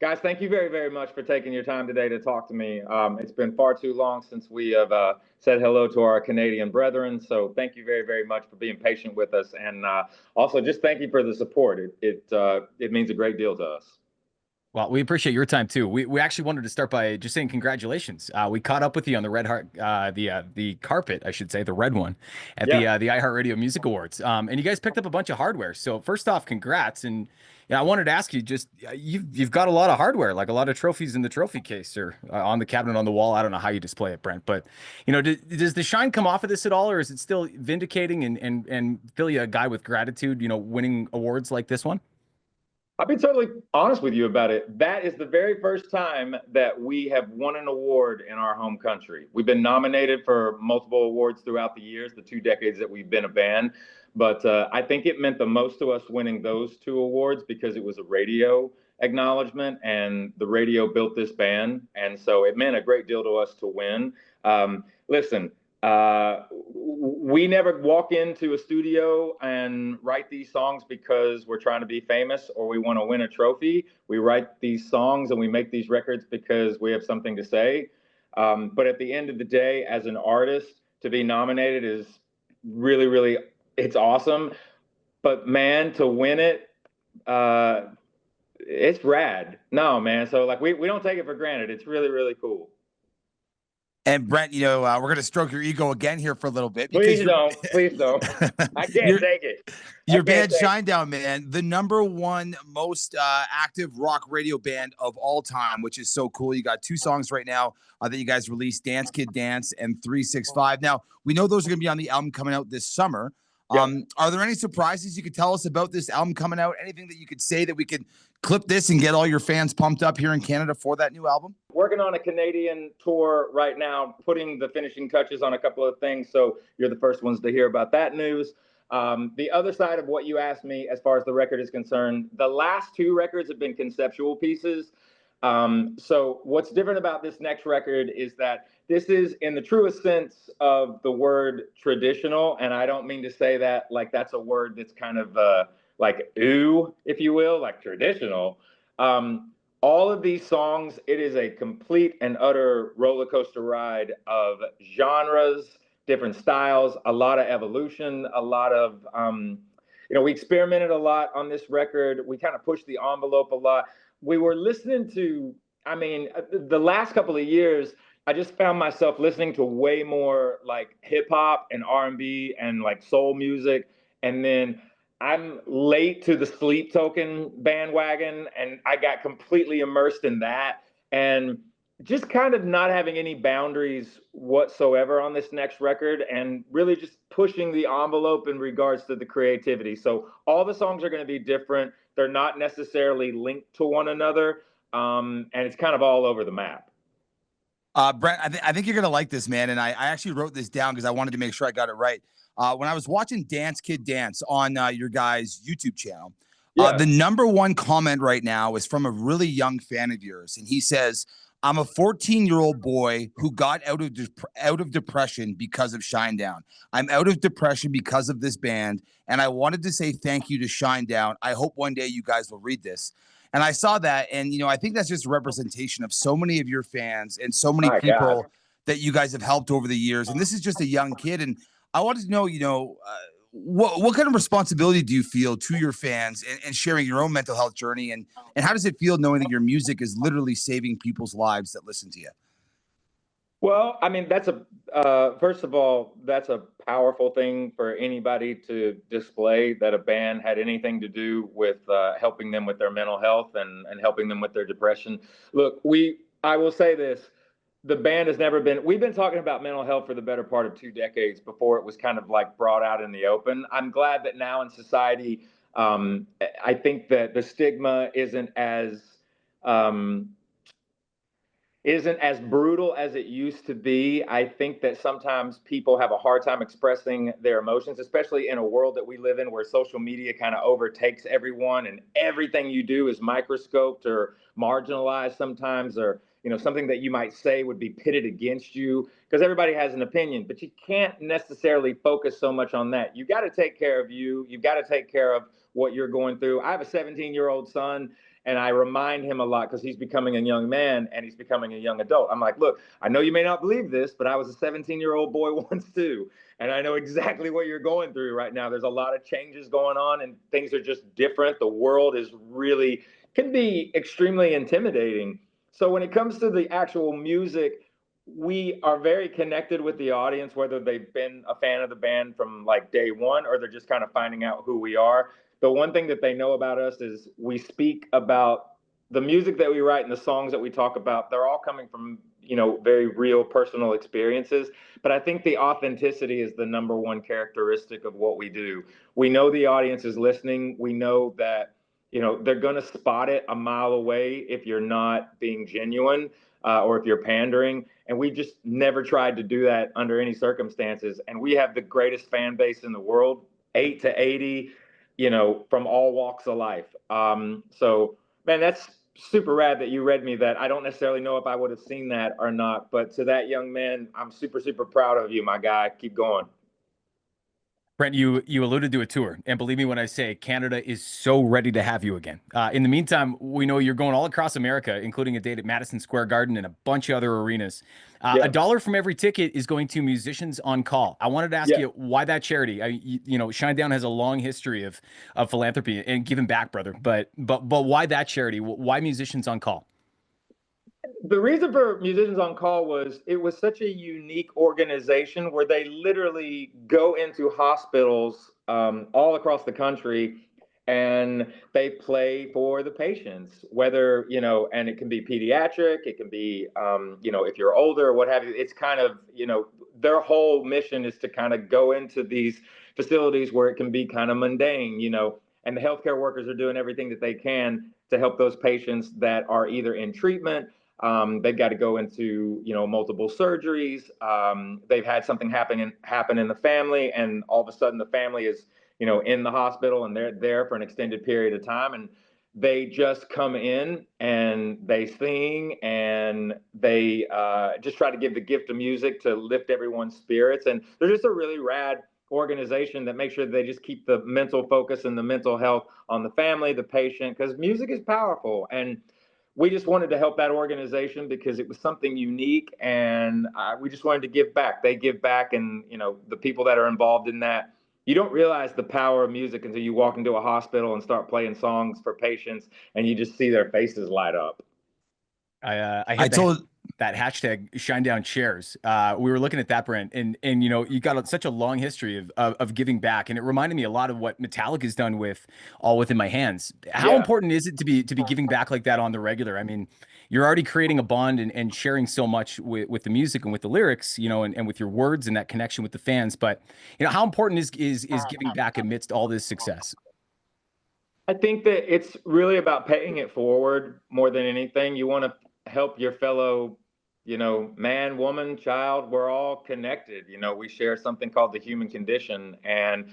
Guys, thank you very, very much for taking your time today to talk to me. It's been far too long since we have said hello to our Canadian brethren. So thank you very, very much for being patient with us. And also just thank you for the support. It means a great deal to us. Well, we appreciate your time too. We actually wanted to start by just saying congratulations. We caught up with you on the the carpet, I should say, the red one, at the iHeartRadio Music Awards. And you guys picked up a bunch of hardware. So first off, congrats. And I wanted to ask you, just you've got a lot of hardware, like a lot of trophies in the trophy case or on the cabinet on the wall. I don't know how you display it, Brent, but does the shine come off of this at all, or is it still vindicating and fill you a guy with gratitude? Winning awards like this one. I'll be totally honest with you about it. That is the very first time that we have won an award in our home country. We've been nominated for multiple awards throughout the years, the 2 decades that we've been a band. But I think it meant the most to us winning those 2 awards because it was a radio acknowledgement and the radio built this band. And so it meant a great deal to us to win. Listen, we never walk into a studio and write these songs because we're trying to be famous or we want to win a trophy. We write these songs and we make these records because we have something to say. But at the end of the day, as an artist, to be nominated is really, really, it's awesome. But man, to win it, it's rad. No, man. So like we don't take it for granted. It's really, really cool. And Brent, we're going to stroke your ego again here for a little bit. Please don't. I can't take it. Your band Shinedown, man, the #1 most active rock radio band of all time, which is so cool. You got 2 songs right now that you guys released, Dance Kid Dance and 365. Now, we know those are going to be on the album coming out this summer. Yep. Are there any surprises you could tell us about this album coming out? Anything that you could say that we could clip this and get all your fans pumped up here in Canada for that new album? Working on a Canadian tour right now, putting the finishing touches on a couple of things. So you're the first ones to hear about that news. The other side of what you asked me as far as the record is concerned, the last 2 records have been conceptual pieces. So what's different about this next record is that this is in the truest sense of the word traditional. And I don't mean to say that like that's a word that's kind of like ooh, if you will, like traditional. All of these songs, it is a complete and utter roller coaster ride of genres, different styles, a lot of evolution, a lot of, we experimented a lot on this record. We kind of pushed the envelope a lot. We were listening to, the last couple of years, I just found myself listening to way more like hip hop and R&B and like soul music. And then I'm late to the Sleep Token bandwagon, and I got completely immersed in that. And just kind of not having any boundaries whatsoever on this next record and really just pushing the envelope in regards to the creativity. So all the songs are going to be different. They're not necessarily linked to one another. And it's kind of all over the map. Brent, I think you're going to like this, man. And I actually wrote this down because I wanted to make sure I got it right. When I was watching Dance Kid Dance on your guys' YouTube channel, the #1 comment right now is from a really young fan of yours. And he says, I'm a 14-year-old boy who got out of depression because of Shinedown. I'm out of depression because of this band. And I wanted to say thank you to Shinedown. I hope one day you guys will read this. And I saw that. And, I think that's just a representation of so many of your fans and so many people that you guys have helped over the years. And this is just a young kid. And I wanted to know, what kind of responsibility do you feel to your fans and sharing your own mental health journey? And how does it feel knowing that your music is literally saving people's lives that listen to you? Well, first of all, that's a powerful thing for anybody to display, that a band had anything to do with helping them with their mental health and helping them with their depression. Look, I will say this. The band has never been, we've been talking about mental health for the better part of 2 decades before it was kind of like brought out in the open. I'm glad that now in society, I think that the stigma isn't as brutal as it used to be. I think that sometimes people have a hard time expressing their emotions, especially in a world that we live in where social media kind of overtakes everyone and everything you do is microscoped or marginalized sometimes, or something that you might say would be pitted against you because everybody has an opinion, but you can't necessarily focus so much on that. You got to take care of you. You've got to take care of what you're going through. I have a 17-year-old son, And I remind him a lot because he's becoming a young man and he's becoming a young adult. I'm like, look, I know you may not believe this, but I was a 17-year-old boy once too. And I know exactly what you're going through right now. There's a lot of changes going on and things are just different. The world is really, can be extremely intimidating. So when it comes to the actual music, we are very connected with the audience, whether they've been a fan of the band from like day one or they're just kind of finding out who we are. The one thing that they know about us is we speak about the music that we write and the songs that we talk about. They're all coming from, very real personal experiences. But I think the authenticity is the number one characteristic of what we do. We know the audience is listening. We know that, they're going to spot it a mile away if you're not being genuine or if you're pandering. And we just never tried to do that under any circumstances. And we have the greatest fan base in the world, 8 to 80, from all walks of life. So, man, that's super rad that you read me that. I don't necessarily know if I would have seen that or not, but to that young man, I'm super, super proud of you, my guy. Keep going. Brent, you alluded to a tour, and believe me when I say Canada is so ready to have you again. In the meantime, we know you're going all across America, including a date at Madison Square Garden and a bunch of other arenas. $1 from every ticket is going to Musicians on Call. I wanted to ask you why that charity. Shinedown has a long history of philanthropy and giving back, brother. But why that charity? Why Musicians on Call? The reason for Musicians on Call was it was such a unique organization where they literally go into hospitals all across the country and they play for the patients, whether, and it can be pediatric, it can be, if you're older or what have you. It's kind of, their whole mission is to kind of go into these facilities where it can be kind of mundane, and the healthcare workers are doing everything that they can to help those patients that are either in treatment. They've got to go into, multiple surgeries. They've had something happen in the family, and all of a sudden the family is, in the hospital and they're there for an extended period of time. And they just come in and they sing and they just try to give the gift of music to lift everyone's spirits. And they're just a really rad organization that makes sure they just keep the mental focus and the mental health on the family, the patient, because music is powerful. And we just wanted to help that organization because it was something unique, and we just wanted to give back. They give back, and the people that are involved in that, you don't realize the power of music until you walk into a hospital and start playing songs for patients, and you just see their faces light up. I told that hashtag Shinedown Shares. We were looking at that, Brent, and you got such a long history of giving back, and it reminded me a lot of what Metallica's done with All Within My Hands. How important is it to be giving back like that on the regular? I mean, you're already creating a bond and sharing so much with the music and with the lyrics, and with your words and that connection with the fans. But how important is giving back amidst all this success? I think that it's really about paying it forward more than anything. You want to help your fellow, man, woman, child. We're all connected. We share something called the human condition. And,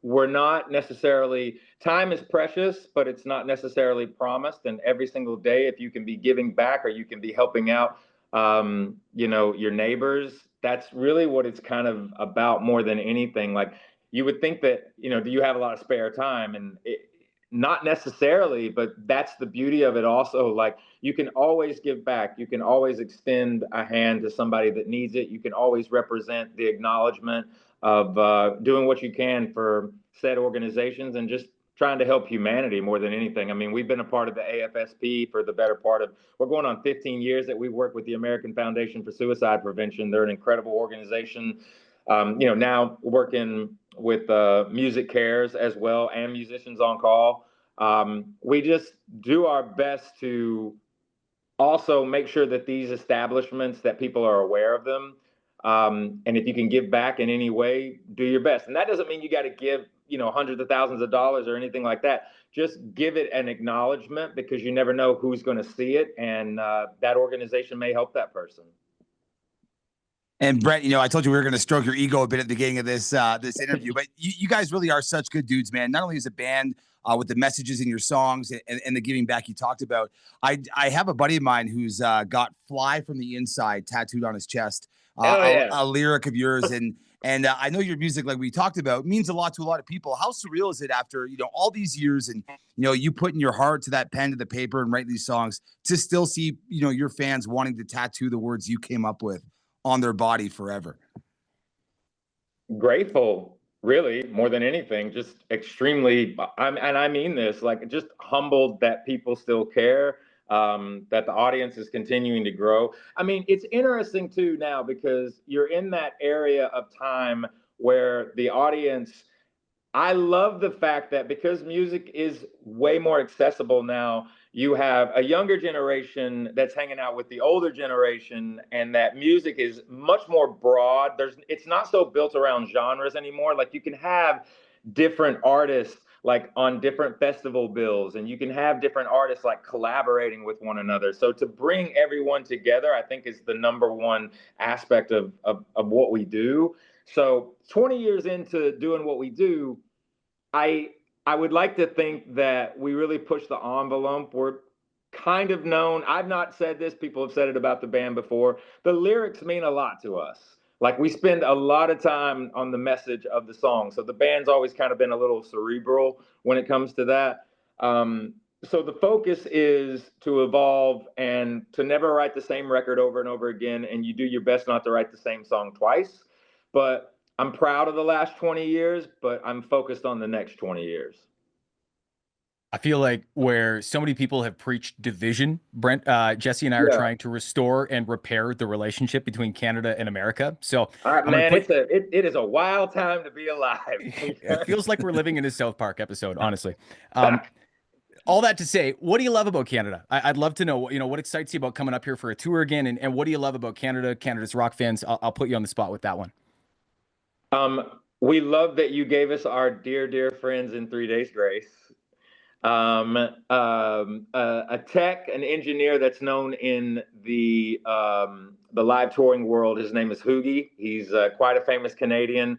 we're not necessarily, time is precious, but it's not necessarily promised. And every single day, if you can be giving back or you can be helping out, your neighbors, that's really what it's kind of about more than anything. Like, you would think that, do you have a lot of spare time? And not necessarily, but that's the beauty of it also. Like, you can always give back. You can always extend a hand to somebody that needs it. You can always represent the acknowledgement of doing what you can for said organizations and just trying to help humanity more than anything. I mean, we've been a part of the AFSP for the better part of, we're going on 15 years that we work with the American Foundation for Suicide Prevention. They're an incredible organization. Now working with Music Cares as well and Musicians on Call. We just do our best to also make sure that these establishments, that people are aware of them. And if you can give back in any way, do your best. And that doesn't mean you got to give, hundreds of thousands of dollars or anything like that. Just give it an acknowledgement, because you never know who's going to see it. And that organization may help that person. And Brent, I told you we were going to stroke your ego a bit at the beginning of this interview, but you guys really are such good dudes, man. Not only as a band with the messages in your songs and the giving back you talked about. I have a buddy of mine who's got "Fly from the Inside" tattooed on his chest, a lyric of yours, and And I know your music, like we talked about, means a lot to a lot of people. How surreal is it after, all these years and, you putting your heart to that pen to the paper and write these songs to still see, your fans wanting to tattoo the words you came up with on their body forever? Grateful, really, more than anything. Just extremely, and I mean this, like, just humbled that people still care, that the audience is continuing to grow. I mean, it's interesting too now because you're in that area of time where the audience, I love the fact that because music is way more accessible now, you have a younger generation that's hanging out with the older generation, and that music is much more broad. It's not so built around genres anymore. Like, you can have different artists like on different festival bills, and you can have different artists like collaborating with one another. So to bring everyone together, I think, is the number one aspect of what we do. So 20 years into doing what we do, I would like to think that we really push the envelope. We're kind of known. I've not said this, people have said it about the band before. The lyrics mean a lot to us. Like, we spend a lot of time on the message of the song. So the band's always kind of been a little cerebral when it comes to that. So the focus is to evolve and to never write the same record over and over again. And you do your best not to write the same song twice. But I'm proud of the last 20 years, but I'm focused on the next 20 years. I feel like where so many people have preached division, Brent, Jesse and I are trying to restore and repair the relationship between Canada and America. So, man, it is a wild time to be alive. It feels like we're living in a South Park episode, honestly. All that to say, what do you love about Canada? I'd love to know, what excites you about coming up here for a tour again, and what do you love about Canada, Canada's rock fans? I'll put you on the spot with that one. We love that you gave us our dear, dear friends in 3 Days Grace. A tech, an engineer that's known in the live touring world. His name is Hoogie. He's quite a famous Canadian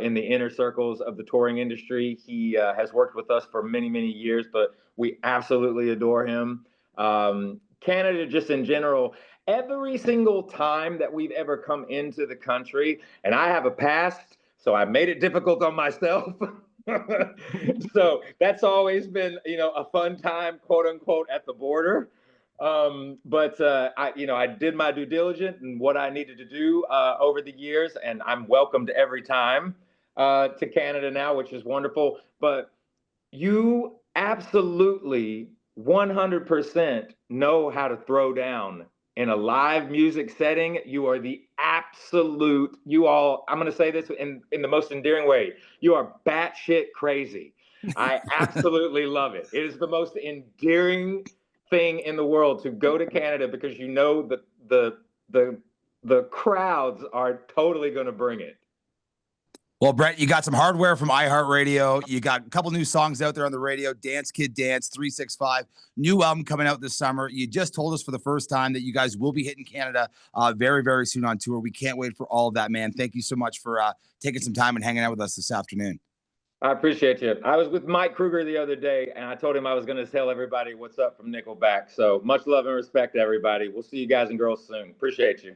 in the inner circles of the touring industry. He has worked with us for many, many years, but we absolutely adore him. Canada, just in general, every single time that we've ever come into the country, and I have a past, so I made it difficult on myself. So that's always been, a fun time, quote unquote, at the border. But I did my due diligence and what I needed to do over the years, and I'm welcomed every time to Canada now, which is wonderful. But you absolutely 100% know how to throw down in a live music setting. You are the absolute, I'm going to say this in the most endearing way. You are batshit crazy. I absolutely love it. It is the most endearing thing in the world to go to Canada, because the crowds are totally going to bring it. Well, Brent, you got some hardware from iHeartRadio. You got a couple new songs out there on the radio. Dance Kid Dance, 365. New album coming out this summer. You just told us for the first time that you guys will be hitting Canada very, very soon on tour. We can't wait for all of that, man. Thank you so much for taking some time and hanging out with us this afternoon. I appreciate you. I was with Mike Kruger the other day, and I told him I was going to tell everybody what's up from Nickelback. So much love and respect to everybody. We'll see you guys and girls soon. Appreciate you.